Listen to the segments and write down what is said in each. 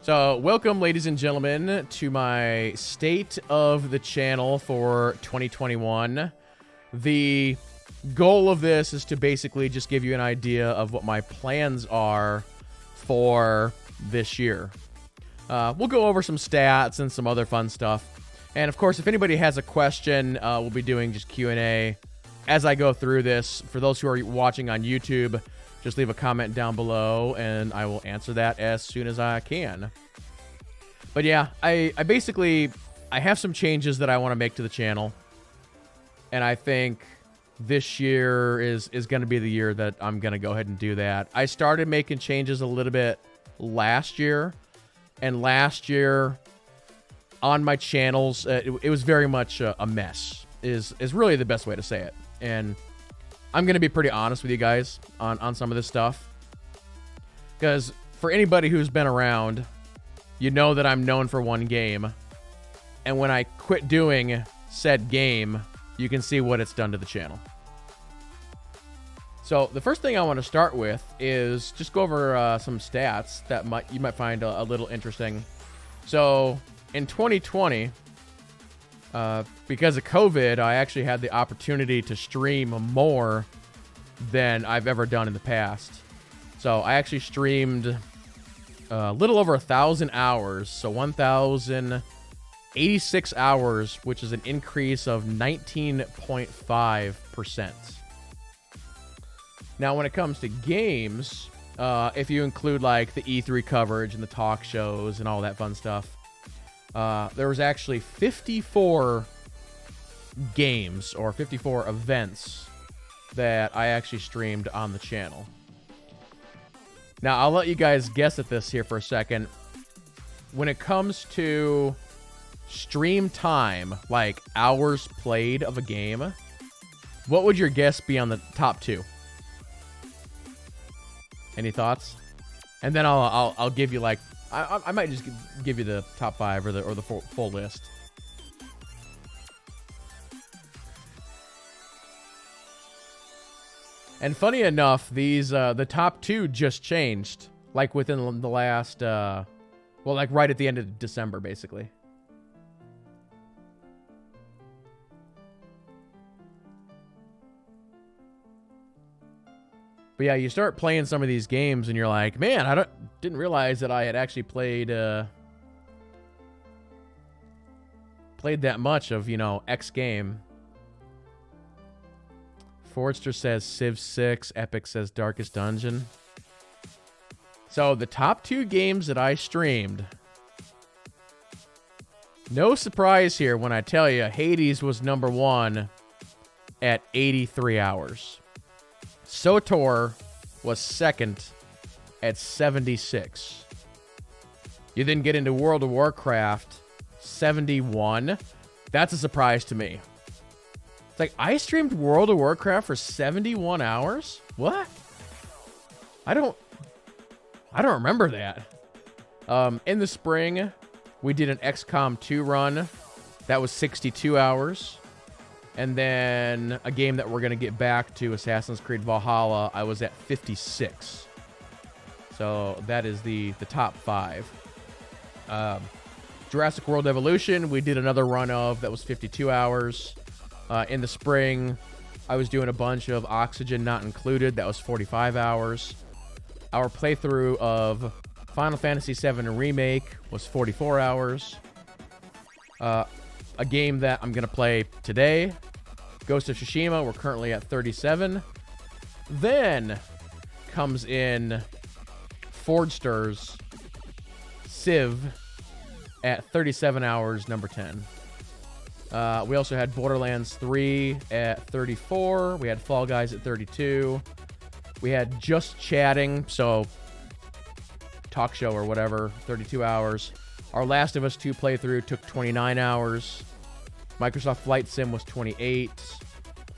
So, welcome, ladies and gentlemen, to my state of the channel for 2021. The goal of this is to basically just give you an idea of what my plans are for this year. We'll go over some stats and some other fun stuff. And, of course, if anybody has a question, we'll be doing just Q&A as I go through this. For those who are watching on YouTube, just leave a comment down below, and I will answer that as soon as I can. But yeah, I have some changes that I want to make to the channel. And I think this year is going to be the year that I'm going to go ahead and do that. I started making changes a little bit last year. And last year, on my channels, it was very much a mess, is really the best way to say it. And I'm going to be pretty honest with you guys on some of this stuff. Because for anybody who's been around, you know that I'm known for one game. And when I quit doing said game, you can see what it's done to the channel. So the first thing I want to start with is just go over some stats that you might find a little interesting. So in 2020... because of COVID, I actually had the opportunity to stream more than I've ever done in the past. So I actually streamed a little over 1,000 hours, so 1,086 hours, which is an increase of 19.5%. Now, when it comes to games, if you include like the E3 coverage and the talk shows and all that fun stuff, there was actually 54 games or 54 events that I actually streamed on the channel. Now, I'll let you guys guess at this here for a second. When it comes to stream time, like hours played of a game, what would your guess be on the top two? Any thoughts? And then I'll give you like I might just give you the top 5 or the full list. And funny enough, these the top 2 just changed, like within the last well, like right at the end of December, basically. But yeah, you start playing some of these games and you're like, man, I didn't realize that I had actually played that much of, you know, X game. Forrester says Civ 6, Epic says Darkest Dungeon. So the top 2 games that I streamed, no surprise here when I tell you Hades was number 1 at 83 hours. SWTOR was second at 76. You then get into World of Warcraft, 71. That's a surprise to me. It's like, I streamed World of Warcraft for 71 hours? What? I don't remember that. In the spring, we did an XCOM 2 run. That was 62 hours. And then a game that we're going to get back to, Assassin's Creed Valhalla, I was at 56. So that is the top 5. Jurassic World Evolution, we did another run of, that was 52 hours. In the spring, I was doing a bunch of Oxygen Not Included, that was 45 hours. Our playthrough of Final Fantasy VII Remake was 44 hours. A game that I'm going to play today, Ghost of Tsushima, we're currently at 37. Then comes in Forrster's Civ at 37 hours, number 10. We also had Borderlands 3 at 34. We had Fall Guys at 32. We had Just Chatting, so talk show or whatever, 32 hours. Our Last of Us 2 playthrough took 29 hours. Microsoft Flight Sim was 28.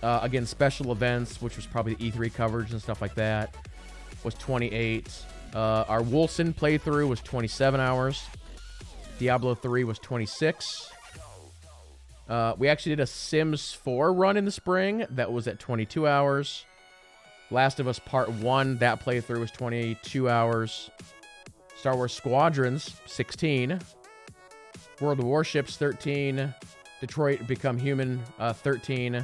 Again, special events, which was probably the E3 coverage and stuff like that, was 28. Our Wolcen playthrough was 27 hours. Diablo 3 was 26. We actually did a Sims 4 run in the spring. That was at 22 hours. Last of Us Part 1, that playthrough was 22 hours. Star Wars Squadrons, 16. World of Warships, 13. Detroit Become Human, 13.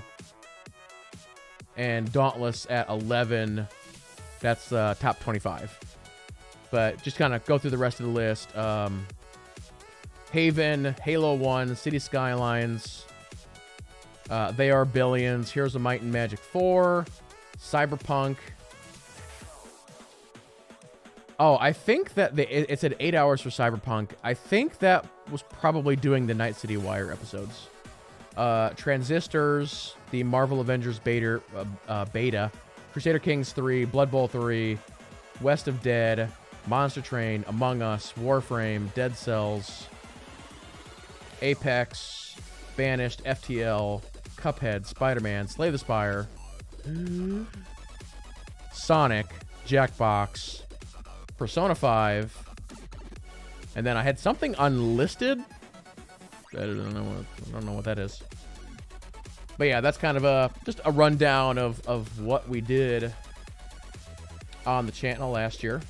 And Dauntless at 11. That's top 25. But just kind of go through the rest of the list. Haven, Halo 1, City Skylines, They Are Billions, Heroes of Might and Magic 4, Cyberpunk. Oh, I think that it said 8 hours for Cyberpunk. I think that was probably doing the Night City Wire episodes. Transistors, the Marvel Avengers beta, Crusader Kings 3, Blood Bowl 3, West of Dead, Monster Train, Among Us, Warframe, Dead Cells, Apex, Banished, FTL, Cuphead, Spider-Man, Slay the Spire, Sonic, Jackbox, Persona 5, and then I had something unlisted. I don't know what that is. But yeah, that's kind of just a rundown of what we did on the channel last year.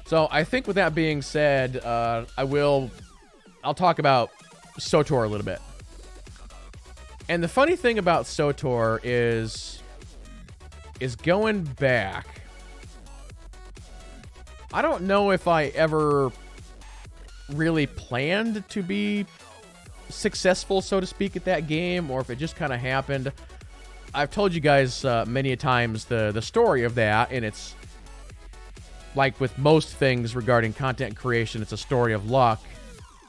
So I think with that being said, I'll talk about SWTOR a little bit. And the funny thing about SWTOR is going back. I don't know if I ever really planned to be successful, so to speak, at that game, or if it just kind of happened. I've told you guys many a times the story of that, and it's like with most things regarding content creation, it's a story of luck,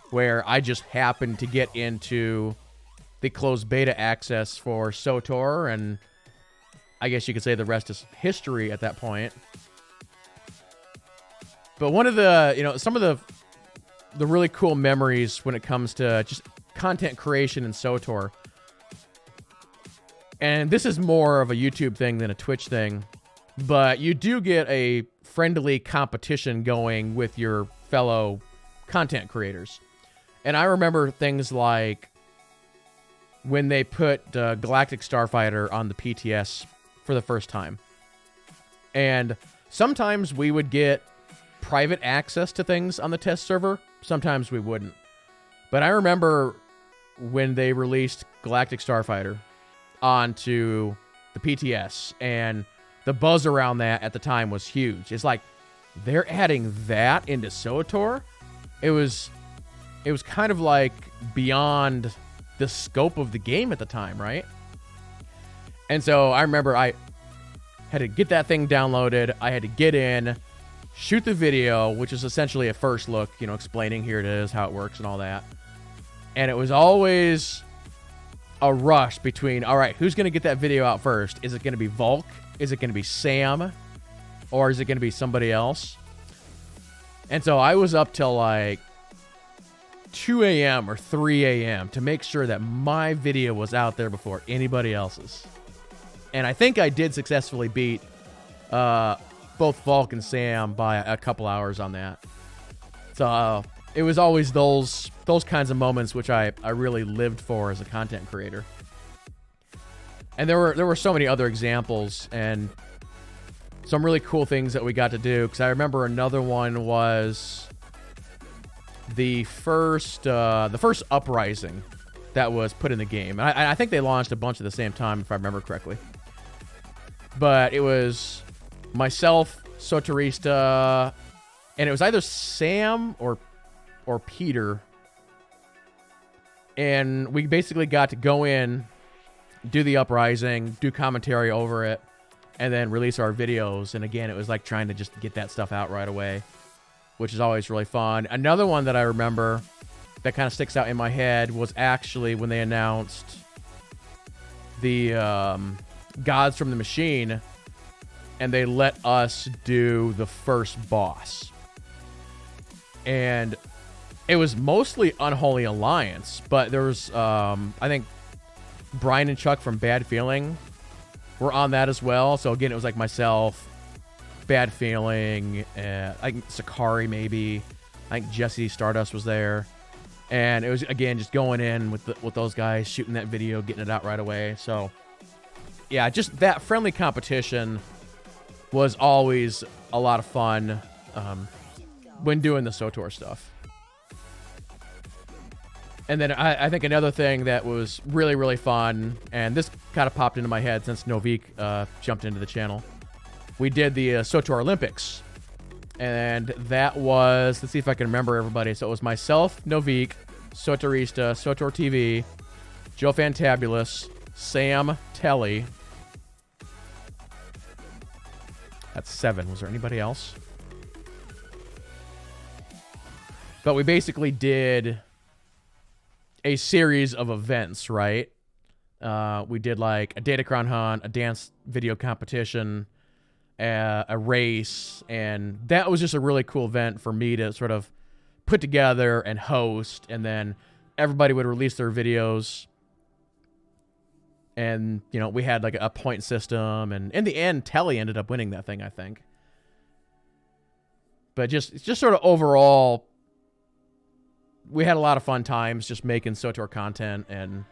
where I just happened to get into the closed beta access for SWTOR, and I guess you could say the rest is history at that point. But one of the, some of the really cool memories when it comes to just content creation in SWTOR, and this is more of a YouTube thing than a Twitch thing, but you do get a friendly competition going with your fellow content creators. And I remember things like when they put Galactic Starfighter on the PTS for the first time. And sometimes we would get private access to things on the test server. Sometimes we wouldn't. But I remember when they released Galactic Starfighter onto the PTS, and the buzz around that at the time was huge. It's like, they're adding that into SWTOR? It was kind of like beyond the scope of the game at the time, right? And so I remember I had to get that thing downloaded. I had to get in, shoot the video, which is essentially a first look, explaining here it is, how it works and all that. And it was always a rush between, all right, who's going to get that video out first? Is it going to be Volk? Is it going to be Sam? Or is it going to be somebody else? And so I was up till like 2 a.m. or 3 a.m. to make sure that my video was out there before anybody else's. And I think I did successfully beat both Volk and Sam by a couple hours on that. So it was always those kinds of moments which I really lived for as a content creator. And there were so many other examples and some really cool things that we got to do. Because I remember another one was the first Uprising that was put in the game. And I think they launched a bunch at the same time, if I remember correctly. But it was myself, Sotorista, and it was either Sam or Peter. And we basically got to go in, do the Uprising, do commentary over it, and then release our videos. And again, it was like trying to just get that stuff out right away, which is always really fun. Another one that I remember that kind of sticks out in my head was actually when they announced the Gods from the Machine, and they let us do the first boss. And it was mostly Unholy Alliance, but there was, I think, Brian and Chuck from Bad Feeling were on that as well. So again, it was like myself, Bad Feeling, I think Sakari maybe. I think Jesse Stardust was there. And it was, again, just going in with those guys, shooting that video, getting it out right away. So, yeah, just that friendly competition was always a lot of fun. when doing the SWTOR stuff. And then I think another thing that was really, really fun, and this kind of popped into my head since Novik jumped into the channel. We did the SWTOR Olympics. And that was, let's see if I can remember everybody. So it was myself, Novik, SWTORista, SWTOR TV, Joe Fantabulous, Sam Telly. That's 7. Was there anybody else? But we basically did a series of events, right? We did like a Datacron hunt, a dance video competition, a race, and that was just a really cool event for me to sort of put together and host, and then everybody would release their videos, and you know, we had like a point system, and in the end Telly ended up winning that thing, I think. But just sort of overall, we had a lot of fun times just making SWTOR content, and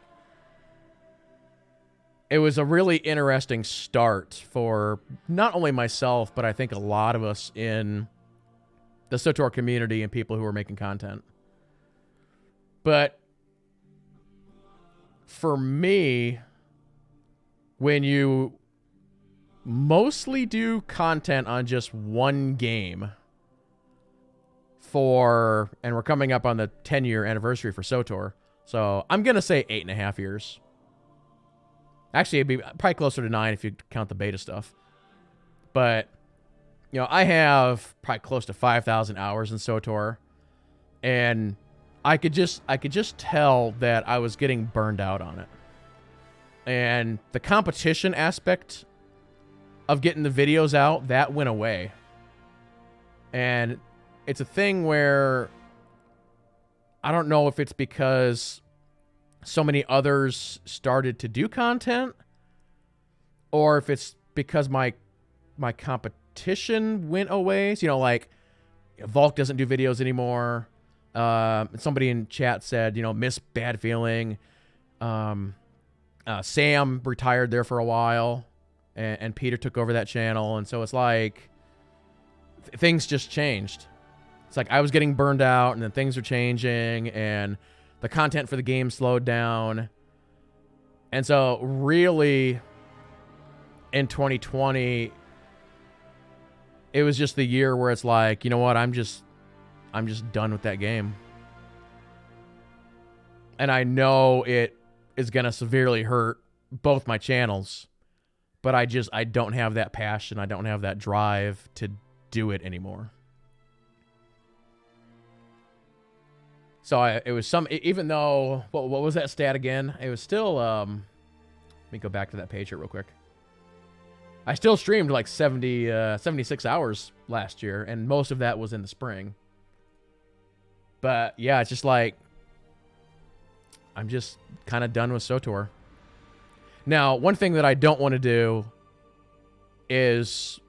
it was a really interesting start for not only myself, but I think a lot of us in the SWTOR community and people who are making content. But for me, when you mostly do content on just one game and we're coming up on the 10-year anniversary for SWTOR, so I'm going to say 8.5 years. Actually, it'd be probably closer to 9 if you count the beta stuff. But, you know, I have probably close to 5,000 hours in SWTOR, and I could just tell that I was getting burned out on it. And the competition aspect of getting the videos out, that went away. And it's a thing where I don't know if it's because so many others started to do content, or if it's because my competition went away. So, you know, like Volk doesn't do videos anymore. Somebody in chat said, you know, miss Bad Feeling. Sam retired there for a while, and Peter took over that channel. And so it's like things just changed. It's like I was getting burned out, and then things are changing, and the content for the game slowed down. And so really in 2020, it was just the year where it's like, you know what, I'm just done with that game. And I know it is going to severely hurt both my channels, but I don't have that passion. I don't have that drive to do it anymore. So it was even though, what was that stat again? It was still, let me go back to that page here real quick. I still streamed like 76 hours last year, and most of that was in the spring. But yeah, it's just like, I'm just kind of done with SWTOR. Now, one thing that I don't want to do is,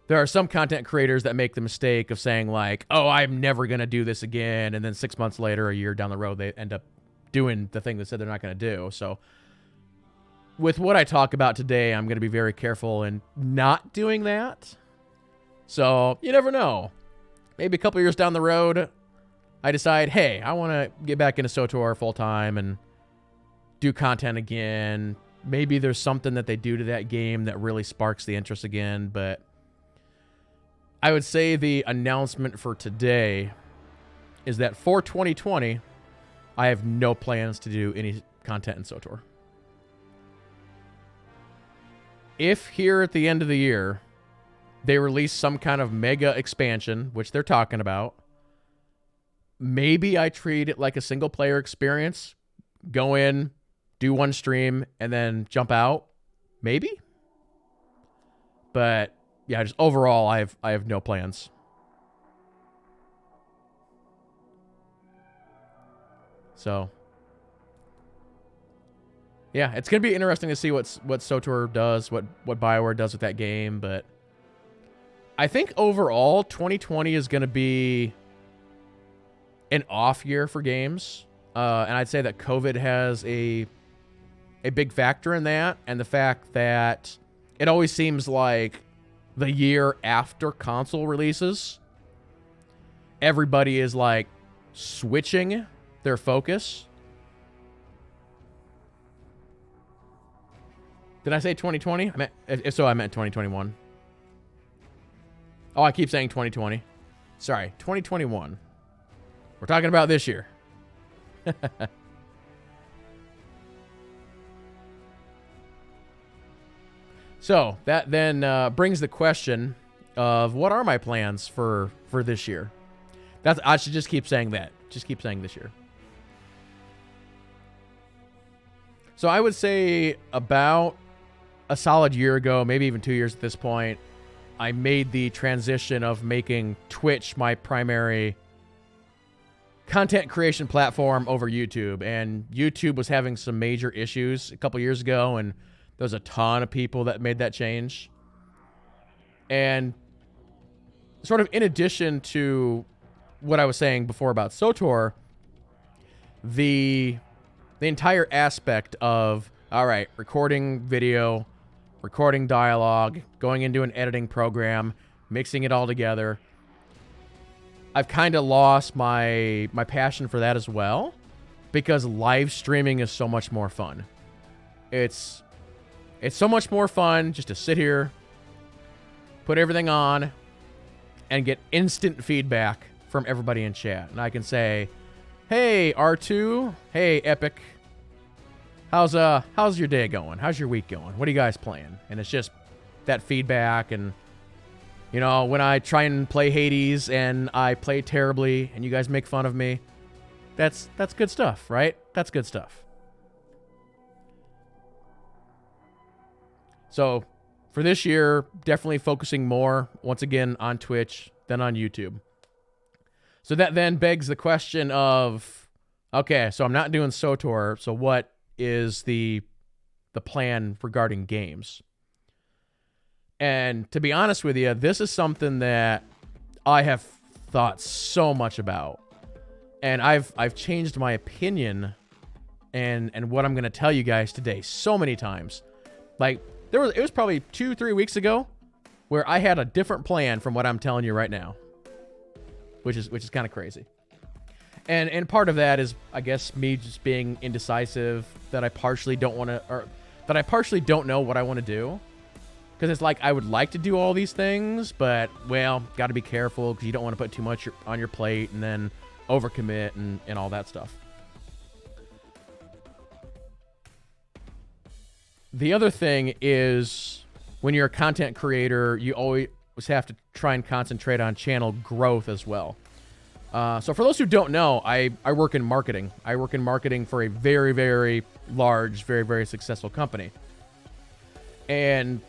there are some content creators that make the mistake of saying like, oh, I'm never going to do this again. And then 6 months later, a year down the road, they end up doing the thing they said they're not going to do. So with what I talk about today, I'm going to be very careful in not doing that. So you never know. Maybe a couple years down the road, I decide, hey, I want to get back into SWTOR full time and do content again. Maybe there's something that they do to that game that really sparks the interest again. But I would say the announcement for today is that for 2020, I have no plans to do any content in SWTOR. If here at the end of the year, they release some kind of mega expansion, which they're talking about, maybe I treat it like a single player experience, go in, do one stream, and then jump out. Maybe. But yeah, just overall, I have no plans. So yeah, it's gonna be interesting to see what SWTOR does, what BioWare does with that game. But I think overall, 2020 is gonna be an off year for games, and I'd say that COVID has a big factor in that, and the fact that it always seems like the year after console releases everybody is like switching their focus. Did I say 2020? If so, I meant 2021. Oh, I keep saying 2020. Sorry, 2021. We're talking about this year. So that then brings the question of what are my plans for this year? I should just keep saying that. Just keep saying this year. So I would say about a solid year ago, maybe even 2 years at this point, I made the transition of making Twitch my primary content creation platform over YouTube. And YouTube was having some major issues a couple years ago, and there was a ton of people that made that change. And sort of in addition to what I was saying before about SWTOR, the entire aspect of, all right, recording video, recording dialogue, going into an editing program, mixing it all together, I've kind of lost my passion for that as well, because live streaming is so much more fun. It's so much more fun just to sit here, put everything on, and get instant feedback from everybody in chat. And I can say, hey, R2, hey, Epic, how's your day going? How's your week going? What are you guys playing? And it's just that feedback. And, you know, when I try and play Hades and I play terribly and you guys make fun of me, that's good stuff, right? That's good stuff. So for this year, definitely focusing more, once again, on Twitch than on YouTube. So that then begs the question of, okay, so I'm not doing SWTOR, so what is the plan regarding games? And to be honest with you, this is something that I have thought so much about. And I've changed my opinion and what I'm going to tell you guys today so many times. Like, it was probably 2-3 weeks ago where I had a different plan from what I'm telling you right now, which is kind of crazy. And part of that is, I guess, me just being indecisive, that I partially don't want to, or that I partially don't know what I want to do. Because it's like, I would like to do all these things, but, well, got to be careful because you don't want to put too much on your plate and then overcommit and all that stuff. The other thing is, when you're a content creator, you always have to try and concentrate on channel growth as well. So for those who don't know, I work in marketing. I work in marketing for a very, very large, very, very successful company. And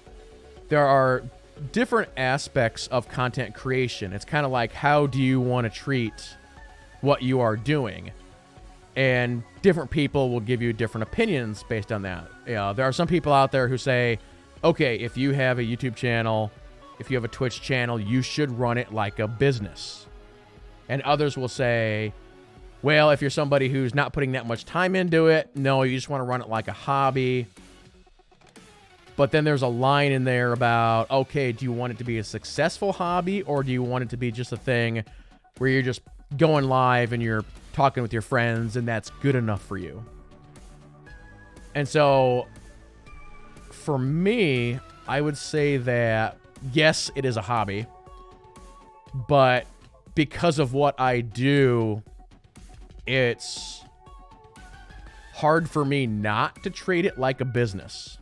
there are different aspects of content creation. It's kind of like, how do you want to treat what you are doing? And different people will give you different opinions based on that. You know, there are some people out there who say, okay, if you have a YouTube channel, if you have a Twitch channel, you should run it like a business. And others will say, well, if you're somebody who's not putting that much time into it, no, you just want to run it like a hobby. But then there's a line in there about, okay, do you want it to be a successful hobby, or do you want it to be just a thing where you're just going live and you're talking with your friends and that's good enough for you? And so for me, I would say that, yes, it is a hobby, but because of what I do, it's hard for me not to treat it like a business.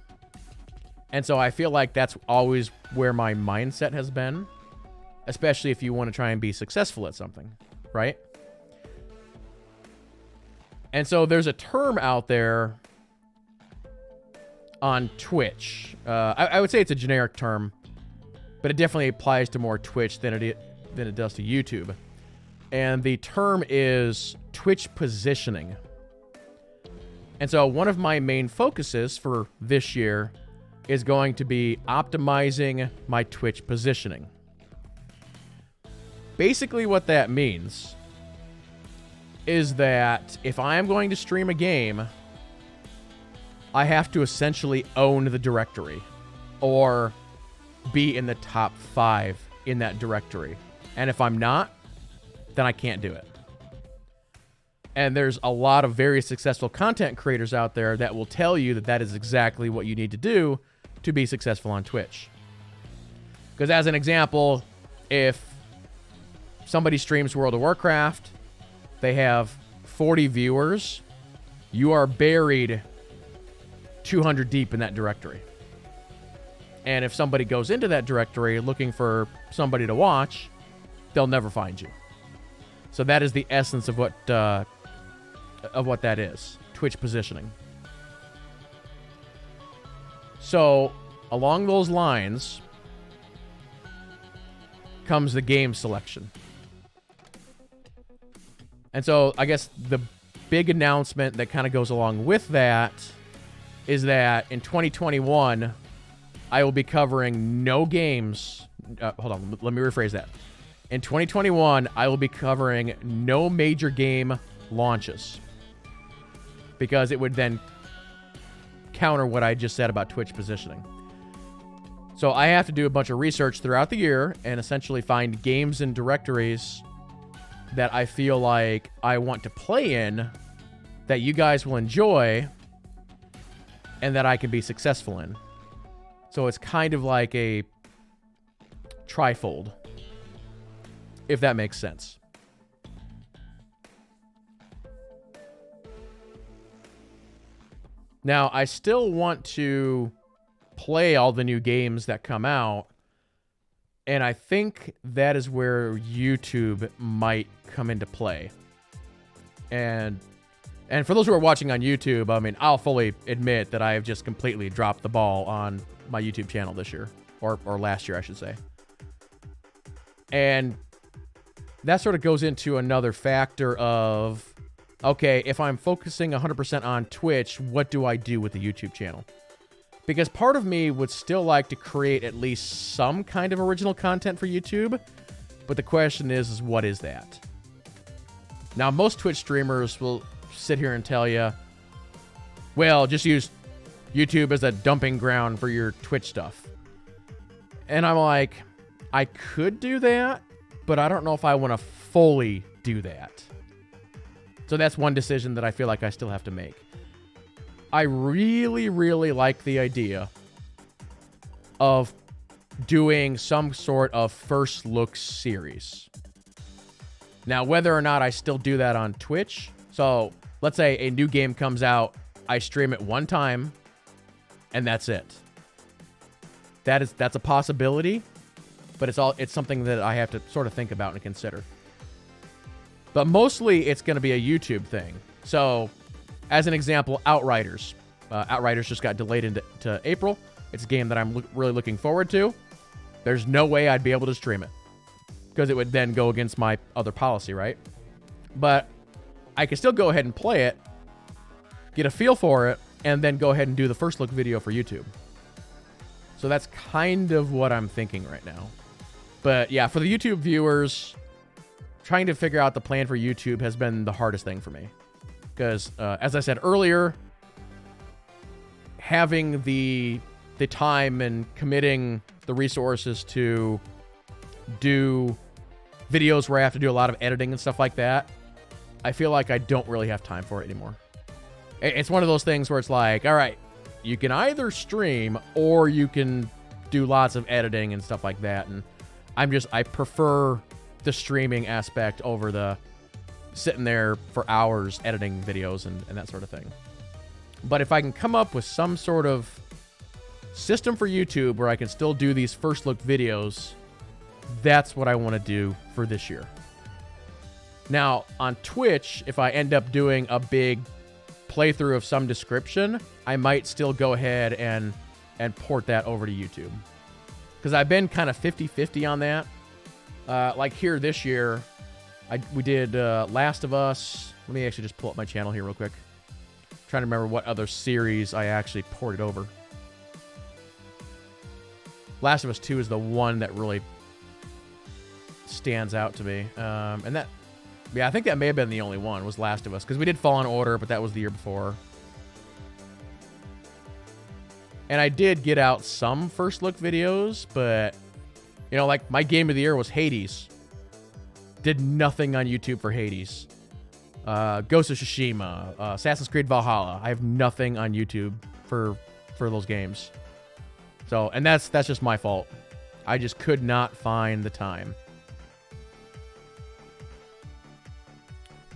And so I feel like that's always where my mindset has been, especially if you want to try and be successful at something, right? And so there's a term out there on Twitch. I would say it's a generic term, but it definitely applies to more Twitch than it does to YouTube. And the term is Twitch positioning. And so one of my main focuses for this year is going to be optimizing my Twitch positioning. Basically what that means is that if I am going to stream a game, I have to essentially own the directory or be in the top 5 in that directory. And if I'm not, then I can't do it. And there's a lot of very successful content creators out there that will tell you that that is exactly what you need to do to be successful on Twitch. Because as an example, if somebody streams World of Warcraft, they have 40 viewers, you are buried 200 deep in that directory. And if somebody goes into that directory looking for somebody to watch, they'll never find you. So that is the essence of what that is, Twitch positioning. So along those lines comes the game selection. And so I guess the big announcement that kind of goes along with that is that in 2021, I will be covering no games. Hold on, let me rephrase that. In 2021, I will be covering no major game launches, because it would then counter what I just said about Twitch positioning. So I have to do a bunch of research throughout the year and essentially find games and directories that I feel like I want to play in, that you guys will enjoy, and that I can be successful in. So it's kind of like a trifold, if that makes sense. Now, I still want to play all the new games that come out, and I think that is where YouTube might come into play. And for those who are watching on YouTube, I mean, I'll fully admit that I have just completely dropped the ball on my YouTube channel this year, or last year, I should say. And that sort of goes into another factor of, okay, if I'm focusing 100% on Twitch, what do I do with the YouTube channel? Because part of me would still like to create at least some kind of original content for YouTube, but the question is what is that? Now, most Twitch streamers will sit here and tell you, well, just use YouTube as a dumping ground for your Twitch stuff. And I'm like, I could do that, but I don't know if I want to fully do that. So that's one decision that I feel like I still have to make. I really, really like the idea of doing some sort of first look series. Now, whether or not I still do that on Twitch, so let's say a new game comes out, I stream it one time, and that's it. That's a possibility, but it's something that I have to sort of think about and consider. But mostly, it's going to be a YouTube thing. So, as an example, Outriders. Outriders just got delayed into April. It's a game that I'm really looking forward to. There's no way I'd be able to stream it, because it would then go against my other policy, right? But I could still go ahead and play it, get a feel for it, and then go ahead and do the first look video for YouTube. So that's kind of what I'm thinking right now. But yeah, for the YouTube viewers, trying to figure out the plan for YouTube has been the hardest thing for me. Because, as I said earlier, having the time and committing the resources to do videos where I have to do a lot of editing and stuff like that, I feel like I don't really have time for it anymore. It's one of those things where it's like, all right, you can either stream or you can do lots of editing and stuff like that. And I prefer the streaming aspect over the sitting there for hours editing videos and that sort of thing. But if I can come up with some sort of system for YouTube where I can still do these first look videos, that's what I want to do for this year. Now, on Twitch, if I end up doing a big playthrough of some description, I might still go ahead and port that over to YouTube. Because I've been kind of 50-50 on that. Like here this year, we did Last of Us. Let me actually just pull up my channel here real quick. I'm trying to remember what other series I actually ported over. Last of Us 2 is the one that really stands out to me. And that, yeah, I think that may have been the only one, was Last of Us. Because we did Fallen Order, but that was the year before. And I did get out some first look videos, but, you know, like my game of the year was Hades. did nothing on YouTube for Hades. Ghost of Tsushima, Assassin's Creed Valhalla. I have nothing on YouTube for those games. So, and that's just my fault. I just could not find the time.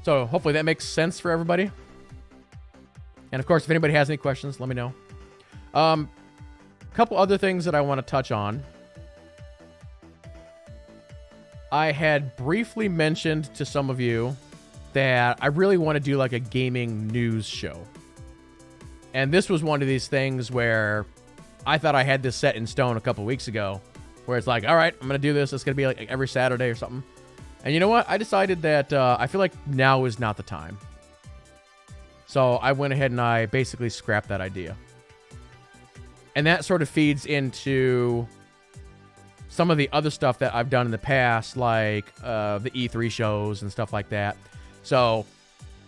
So hopefully that makes sense for everybody. And of course, if anybody has any questions, let me know. A couple other things that I want to touch on. I had briefly mentioned to some of you that I really want to do like a gaming news show. And this was one of these things where I thought I had this set in stone a couple weeks ago, where it's like, all right, I'm going to do this. It's going to be like every Saturday or something. And you know what? I decided that I feel like now is not the time. So I went ahead and I basically scrapped that idea. And that sort of feeds into some of the other stuff that I've done in the past, like the E3 shows and stuff like that. So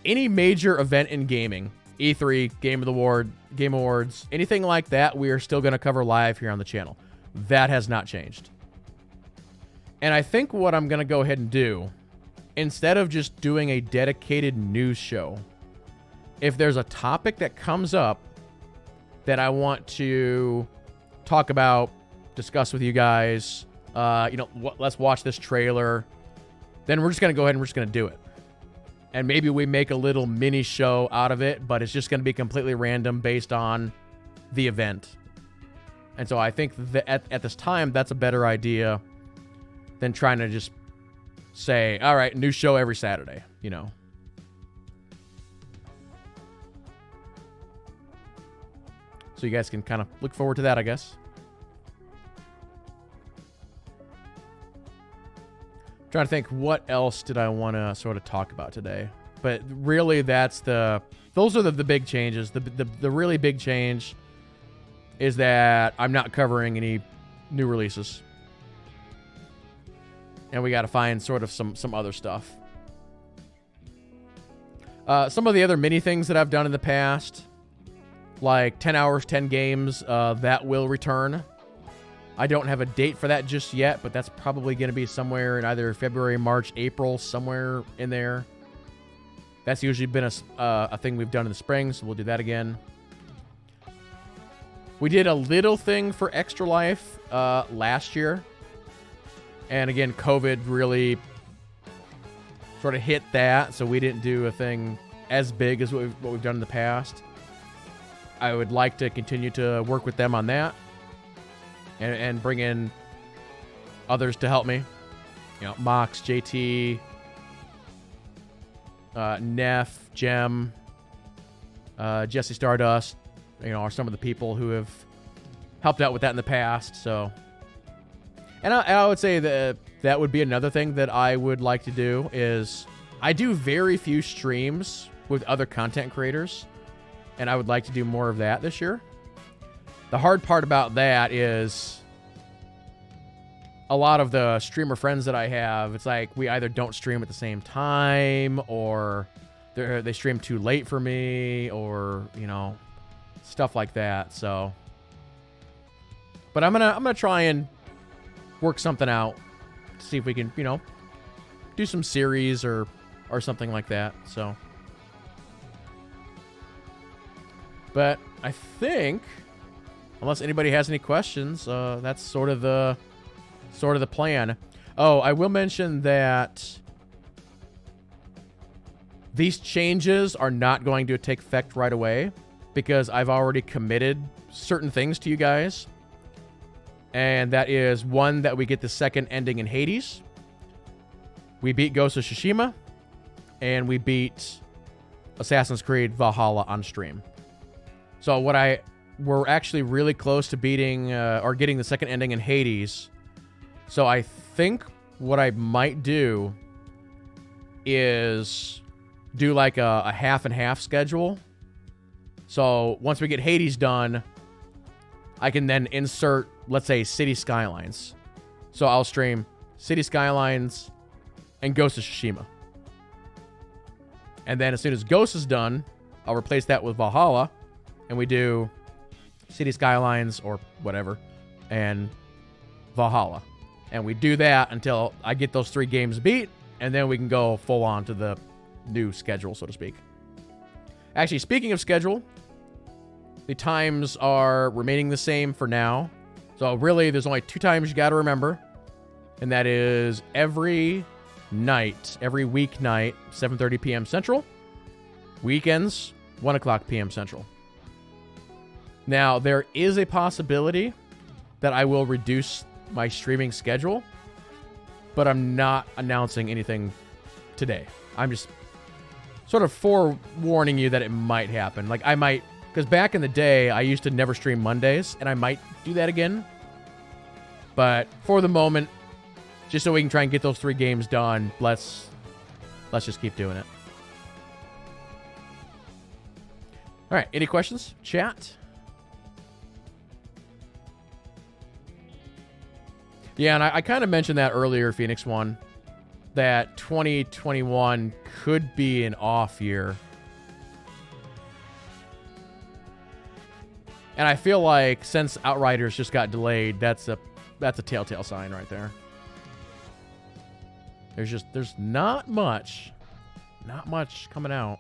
any major event in gaming, E3, Game Awards, anything like that, we are still going to cover live here on the channel. That has not changed. And I think what I'm going to go ahead and do, instead of just doing a dedicated news show, if there's a topic that comes up that I want to talk about, discuss with you guys, let's watch this trailer, then we're just going to go ahead and we're just going to do it. And maybe we make a little mini show out of it, but it's just going to be completely random based on the event. And so I think that at this time, that's a better idea than trying to just say, all right, new show every Saturday, you know. So you guys can kind of look forward to that, I guess. Trying to think, what else did I want to sort of talk about today? But really, those are the big changes. The really big change is that I'm not covering any new releases. And we got to find sort of some other stuff. Some of the other mini things that I've done in the past, like 10 hours, 10 games, that will return. I don't have a date for that just yet, but that's probably going to be somewhere in either February, March, April, somewhere in there. That's usually been a thing we've done in the spring, so we'll do that again. We did a little thing for Extra Life last year. And again, COVID really sort of hit that, so we didn't do a thing as big as what we've done in the past. I would like to continue to work with them on that and bring in others to help me. You know, Mox, JT, Neff, Gem, Jesse Stardust, are some of the people who have helped out with that in the past, so... And I would say that would be another thing that I would like to do is I do very few streams with other content creators, and I would like to do more of that this year. The hard part about that is a lot of the streamer friends that I have, it's like we either don't stream at the same time or they stream too late for me or, stuff like that. So, but I'm gonna try and work something out, see if we can, do some series or something like that. So, but I think, unless anybody has any questions, that's sort of the plan. Oh, I will mention that these changes are not going to take effect right away because I've already committed certain things to you guys. And that is, one, that we get the second ending in Hades. We beat Ghost of Tsushima. And we beat Assassin's Creed Valhalla on stream. So we're actually really close to beating or getting the second ending in Hades. So I think what I might do is do like a half and half schedule. So once we get Hades done, I can then insert, let's say, City Skylines. So I'll stream City Skylines and Ghost of Tsushima. And then as soon as Ghost is done, I'll replace that with Valhalla. And we do City Skylines or whatever and Valhalla. And we do that until I get those 3 games beat. and then we can go full on to the new schedule, so to speak. Actually, speaking of schedule, the times are remaining the same for now. So really, there's only 2 times you got to remember, and that is every night, every weeknight, 7:30 p.m. Central. Weekends, 1 o'clock p.m. Central. Now, there is a possibility that I will reduce my streaming schedule, but I'm not announcing anything today. I'm just sort of forewarning you that it might happen. Like, I might, because back in the day, I used to never stream Mondays, and I might do that again. But for the moment, just so we can try and get those 3 games done, let's just keep doing it. All right, any questions? Chat? Yeah, and I kind of mentioned that earlier, Phoenix One, that 2021 could be an off year. And I feel like since Outriders just got delayed, that's a telltale sign right there. There's not much coming out.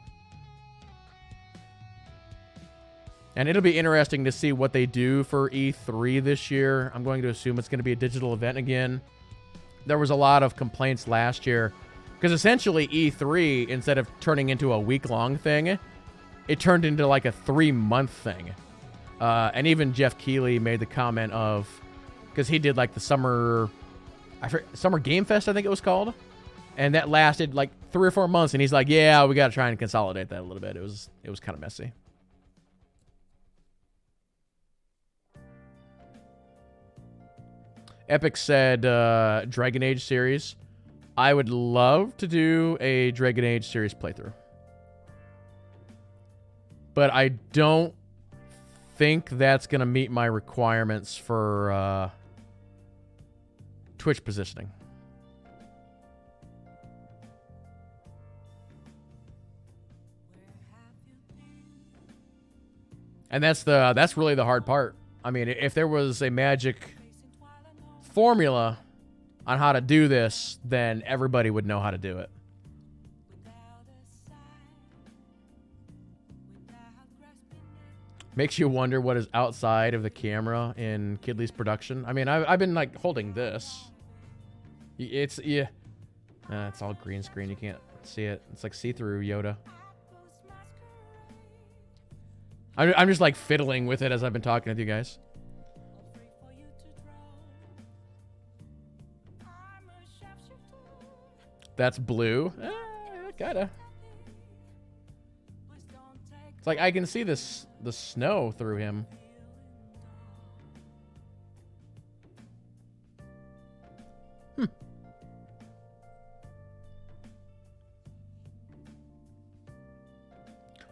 And it'll be interesting to see what they do for E3 this year. I'm going to assume it's going to be a digital event again. There was a lot of complaints last year because essentially E3, instead of turning into a week-long thing, it turned into like a 3-month thing. And even Jeff Keighley made the comment of, because he did like the Summer Game Fest, I think it was called. And that lasted like 3 or 4 months. And he's like, yeah, we got to try and consolidate that a little bit. It was kind of messy. Epic said Dragon Age series. I would love to do a Dragon Age series playthrough. But I don't think that's going to meet my requirements for Twitch positioning. And that's really the hard part. I mean, if there was a magic formula on how to do this, then everybody would know how to do it. Makes you wonder what is outside of the camera in Kidley's production. I mean, I've been like holding this. It's all green screen. You can't see it. It's like see-through Yoda. I'm just like fiddling with it as I've been talking with you guys. That's blue. Kinda. It's like I can see the snow through him.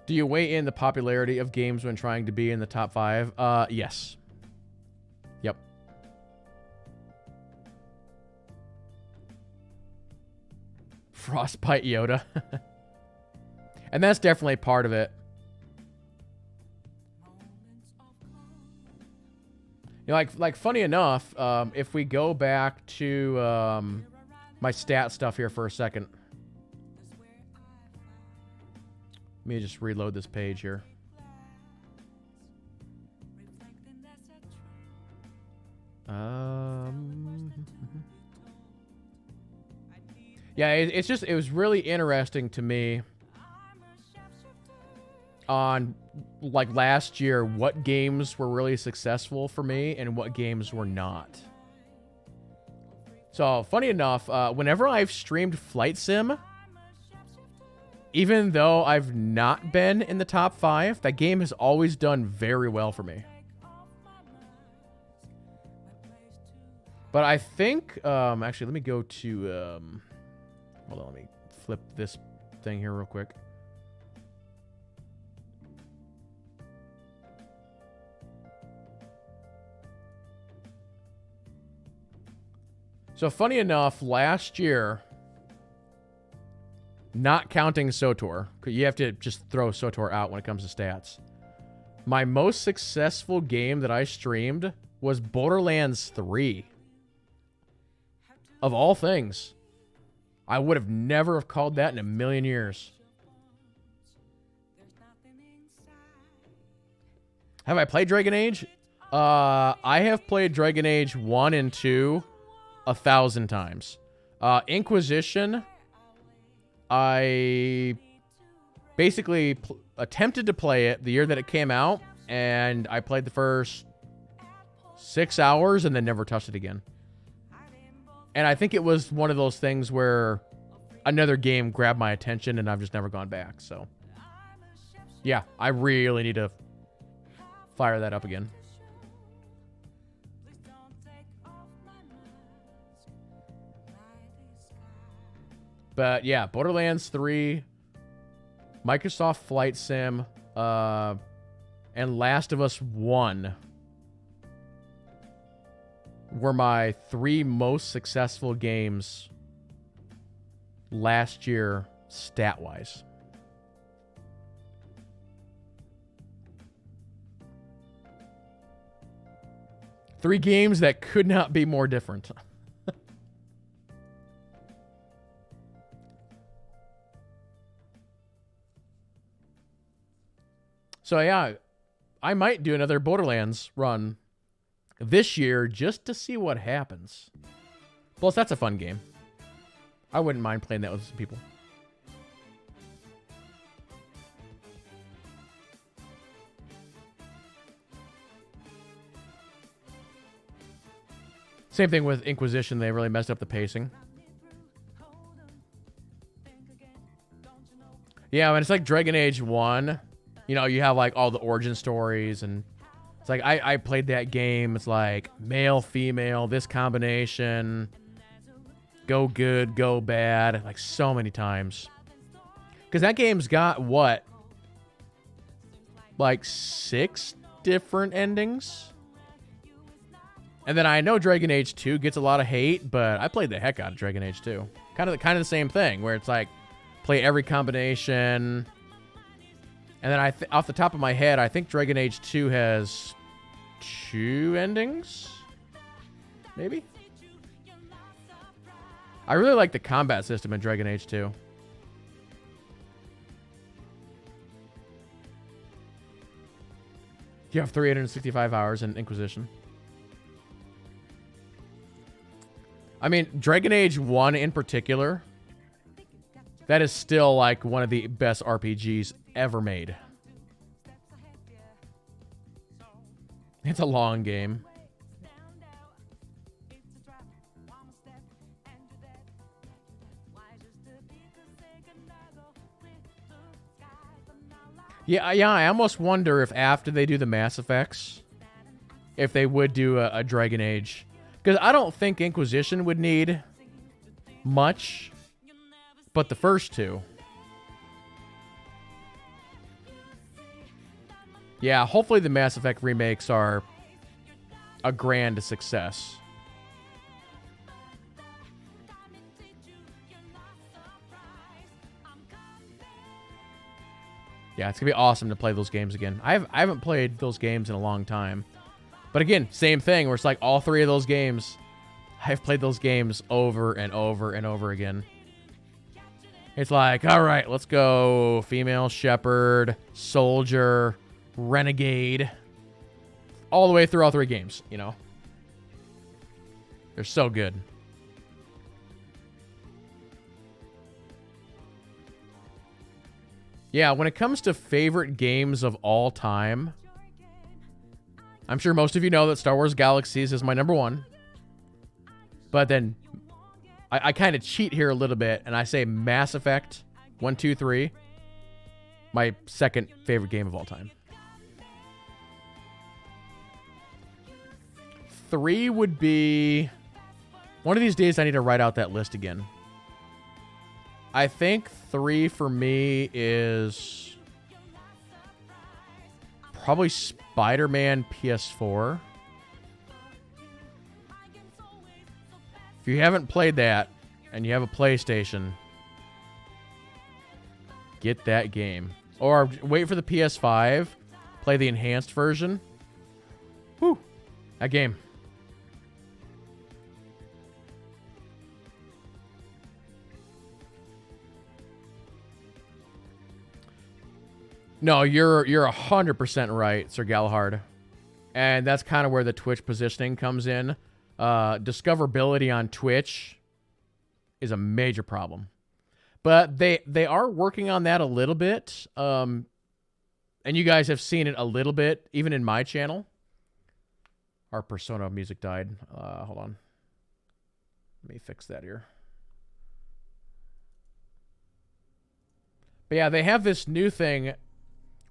Do you weigh in the popularity of games when trying to be in the top 5? Yes. Yep. Frostbite Yoda. And that's definitely part of it. You know, like funny enough, if we go back to my stat stuff here for a second. Let me just reload this page here. Yeah, it was really interesting to me on like last year what games were really successful for me and what games were not. So funny enough, whenever I've streamed Flight Sim, even though I've not been in the top 5, that game has always done very well for me. But I think, actually, let me go to, hold on, let me flip this thing here real quick. So funny enough, last year, not counting SOTOR, you have to just throw SOTOR out when it comes to stats. My most successful game that I streamed was Borderlands 3. Of all things. I would have never have called that in a million years. Have I played Dragon Age? I have played Dragon Age 1 and 2 1,000 times. Inquisition, I basically attempted to play it the year that it came out, and I played the first 6 hours and then never touched it again. And I think it was one of those things where another game grabbed my attention and I've just never gone back. So, yeah, I really need to fire that up again. But yeah, Borderlands 3, Microsoft Flight Sim, and Last of Us 1 were my 3 most successful games last year, stat-wise. Three games that could not be more different. So yeah, I might do another Borderlands run this year just to see what happens. Plus, that's a fun game. I wouldn't mind playing that with some people. Same thing with Inquisition. They really messed up the pacing. Yeah, when it's like Dragon Age 1, you know, you have like all the origin stories, and it's like I played that game. It's like male, female, this combination, go good, go bad, like so many times. Because that game's got what? Like 6 different endings? And then I know Dragon Age 2 gets a lot of hate, but I played the heck out of Dragon Age 2. Kind of the same thing, where it's like play every combination. And then off the top of my head, I think Dragon Age 2 has 2 endings? Maybe? I really like the combat system in Dragon Age 2. You have 365 hours in Inquisition. I mean, Dragon Age 1 in particular, that is still like one of the best RPGs ever made. It's a long game. Yeah, I almost wonder if after they do the Mass Effects, if they would do a Dragon Age. Because I don't think Inquisition would need much, but the first 2. Yeah, hopefully the Mass Effect remakes are a grand success. Yeah, it's going to be awesome to play those games again. I haven't played those games in a long time. But again, same thing, where it's like all 3 of those games, I've played those games over and over and over again. It's like, all right, let's go female shepherd, soldier, renegade, all the way through all 3 games, you know. They're so good. Yeah, when it comes to favorite games of all time, I'm sure most of you know that Star Wars Galaxies is my number 1. But then I kind of cheat here a little bit, and I say Mass Effect 1, 2, 3, my second favorite game of all time. 3 would be... One of these days I need to write out that list again. I think 3 for me is probably Spider-Man PS4. If you haven't played that and you have a PlayStation, get that game. Or wait for the PS5, play the enhanced version. Whew, that game. No, you're 100% right, Sir Galahard. And that's kind of where the Twitch positioning comes in. Discoverability on Twitch is a major problem. But they are working on that a little bit. And you guys have seen it a little bit, even in my channel. Our Persona music died. Hold on. Let me fix that here. But yeah, they have this new thing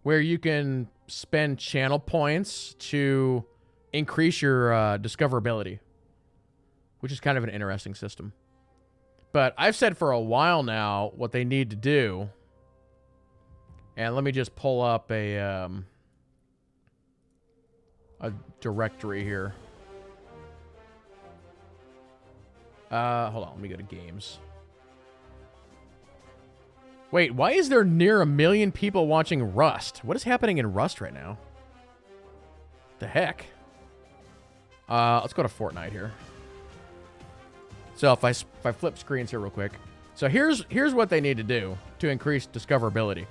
where you can spend channel points to increase your discoverability, which is kind of an interesting system. But I've said for a while now what they need to do. And let me just pull up a directory here. Hold on, let me go to games. Wait, why is there near 1 million people watching Rust? What is happening in Rust right now? The heck? Let's go to Fortnite here. So if I flip screens here real quick. So here's what they need to do to increase discoverability.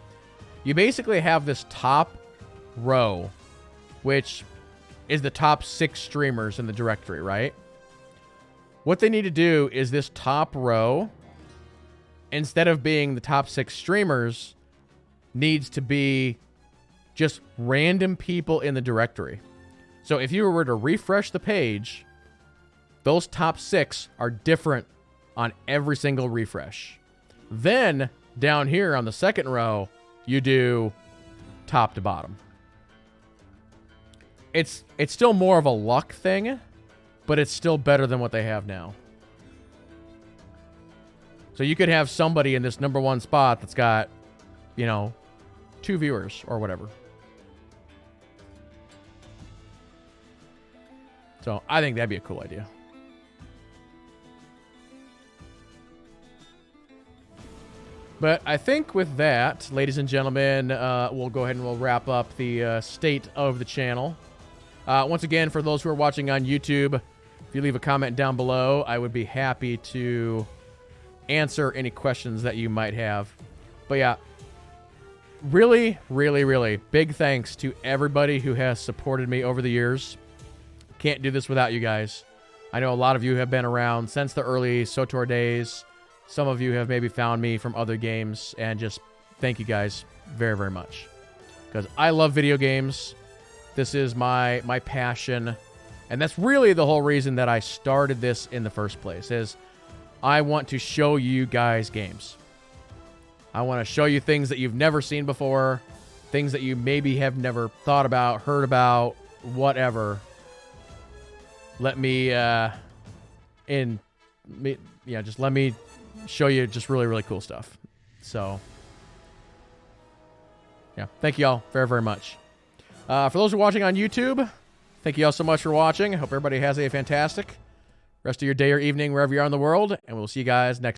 You basically have this top row, which is the top 6 streamers in the directory, right? What they need to do is this top row, instead of being the top 6 streamers, needs to be just random people in the directory. So if you were to refresh the page, those top 6 are different on every single refresh. Then down here on the second row, you do top to bottom. It's still more of a luck thing, but it's still better than what they have now. So you could have somebody in this #1 spot that's got, 2 viewers or whatever. So I think that'd be a cool idea. But I think with that, ladies and gentlemen, we'll go ahead and we'll wrap up the state of the channel. Once again, for those who are watching on YouTube, if you leave a comment down below, I would be happy to answer any questions that you might have. But yeah, really, really, really big thanks to everybody who has supported me over the years. Can't do this without you guys. I know a lot of you have been around since the early SWTOR days. Some of you have maybe found me from other games, and just thank you guys very, very much. Because I love video games. This is my passion. And that's really the whole reason that I started this in the first place, is I want to show you guys games. I want to show you things that you've never seen before, things that you maybe have never thought about, heard about, whatever. Let me, just let me show you just really, really cool stuff. So, yeah, thank you all very, very much. For those who are watching on YouTube, thank you all so much for watching. I hope everybody has a fantastic rest of your day or evening wherever you are in the world, and we'll see you guys next time.